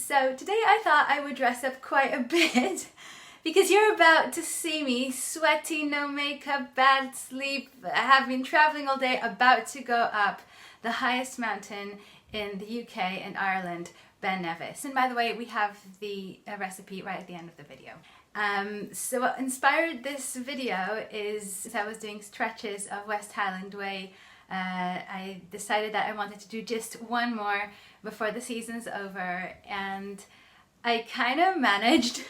So today I thought I would dress up quite a bit because you're about to see me sweaty, no makeup, bad sleep. I have been traveling all day, about to go up the highest mountain in the UK and Ireland, Ben Nevis. And by the way, we have the recipe right at the end of the video. So what inspired this video is I was doing stretches of West Highland Way. I decided that I wanted to do just one more before the season's over, and I kind of managed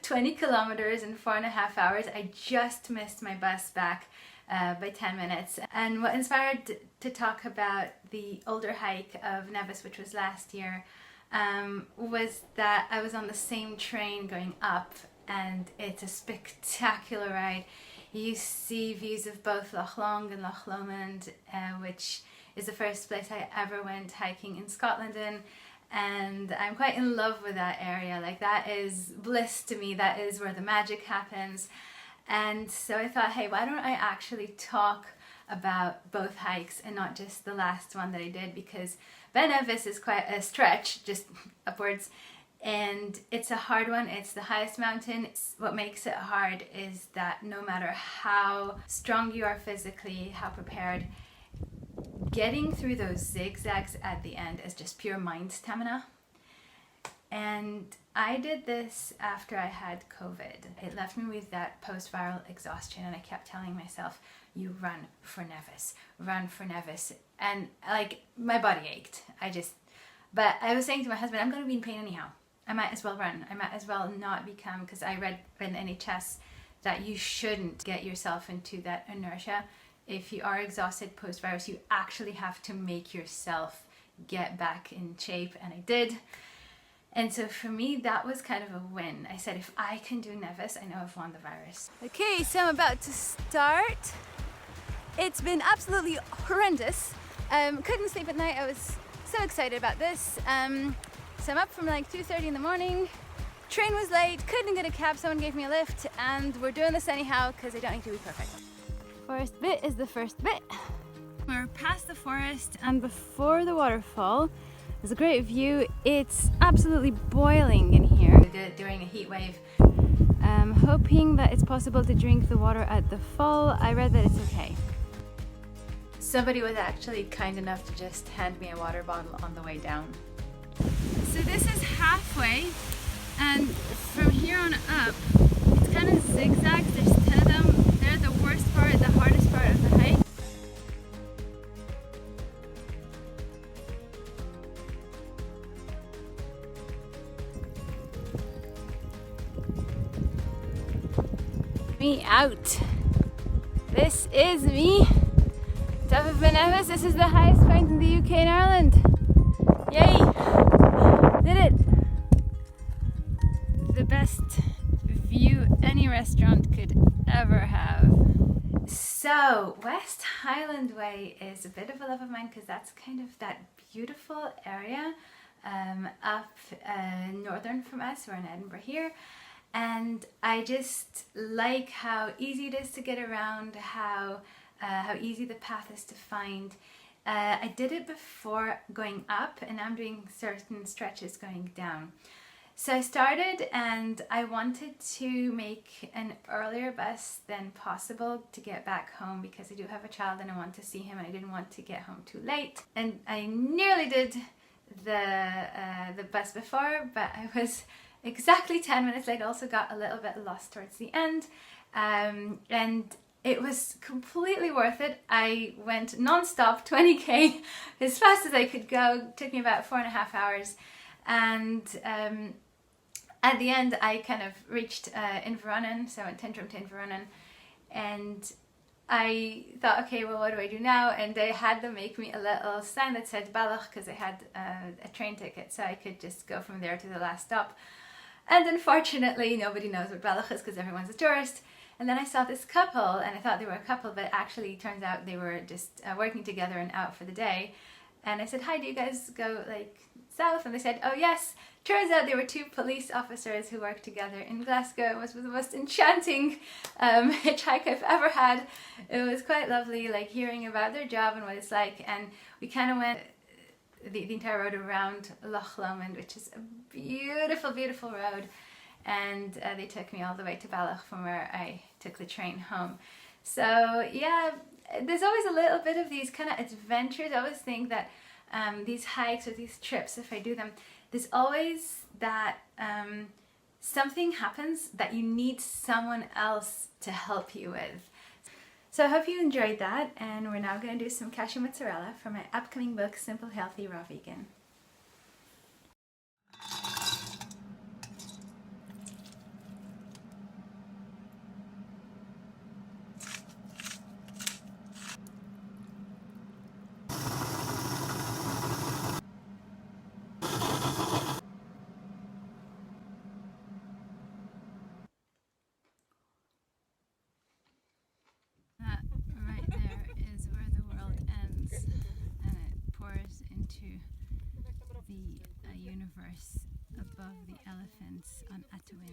20 kilometers in 4.5 hours. I just missed my bus back by 10 minutes. And what inspired to talk about the older hike of Nevis, which was last year, was that I was on the same train going up, and it's a spectacular ride. You see views of both Loch Long and Loch Lomond, which is the first place I ever went hiking in Scotland in, and I'm quite in love with that area. Like, that is bliss to me. That is where the magic happens. And so I thought, hey, why don't I actually talk about both hikes and not just the last one that I did, because Ben Nevis is quite a stretch, just upwards, and it's a hard one. It's the highest mountain. What makes it hard is that no matter how strong you are physically, how prepared, getting through those zigzags at the end is just pure mind stamina. And I did this after I had COVID. It left me with that post-viral exhaustion, and I kept telling myself, you run for Nevis, run for Nevis. And like, my body ached. But I was saying to my husband, I'm going to be in pain anyhow. I might as well run. I might as well not become, because I read in NHS that you shouldn't get yourself into that inertia. If you are exhausted post-virus, you actually have to make yourself get back in shape, and I did. And so for me, that was kind of a win. I said, if I can do Nevis, I know I've won the virus. Okay, so I'm about to start. It's been absolutely horrendous. Couldn't sleep at night. I was so excited about this. So I'm up from like 2:30 in the morning. Train was late, couldn't get a cab, someone gave me a lift, and we're doing this anyhow because I don't need to be perfect. First bit is the first bit. We're past the forest and before the waterfall. There's a great view. It's absolutely boiling in here. We did it during a heat wave. Hoping that it's possible to drink the water at the fall. I read that it's okay. Somebody was actually kind enough to just hand me a water bottle on the way down. So this is halfway, and from here on up, it's kind of zigzags. There's 10 of them. They're the worst part, the hardest part of the hike. Me out. This is me. Top of Ben Nevis. This is the highest point in the UK and Ireland. Yay! Did it! The best view any restaurant could ever have. So, West Highland Way is a bit of a love of mine because that's kind of that beautiful area up northern from us. We're in Edinburgh here. And I just like how easy it is to get around, how easy the path is to find. I did it before going up, and I'm doing certain stretches going down. So I started, and I wanted to make an earlier bus than possible to get back home because I do have a child and I want to see him, and I didn't want to get home too late. And I nearly did the bus before, but I was exactly 10 minutes late. Also got a little bit lost towards the end, and it was completely worth it. I went non-stop 20k as fast as I could go. It took me about 4.5 hours, and at the end I kind of reached Inveroran, so I went Tyndrum to Inveroran, and I thought, okay, well, what do I do now? And they had them make me a little sign that said Barak because I had a train ticket, so I could just go from there to the last stop. And unfortunately, nobody knows what Barak is because everyone's a tourist. And then I saw this couple, and I thought they were a couple, but actually it turns out they were just working together and out for the day. And I said, hi, do you guys go like south? And they said, oh yes. Turns out they were two police officers who worked together in Glasgow. It was the most enchanting hitchhike I've ever had. It was quite lovely, like hearing about their job and what it's like. And we kind of went the entire road around Loch Lomond, which is a beautiful, beautiful road. And they took me all the way to Barak from where I took the train home. So yeah, there's always a little bit of these kind of adventures. I always think that these hikes or these trips, if I do them, there's always that something happens that you need someone else to help you with. So I hope you enjoyed that, and we're now going to do some cashew mozzarella from my upcoming book, Simple, Healthy, Raw Vegan. Right there is where the world ends, and it pours into the universe above the elephants on Atawin.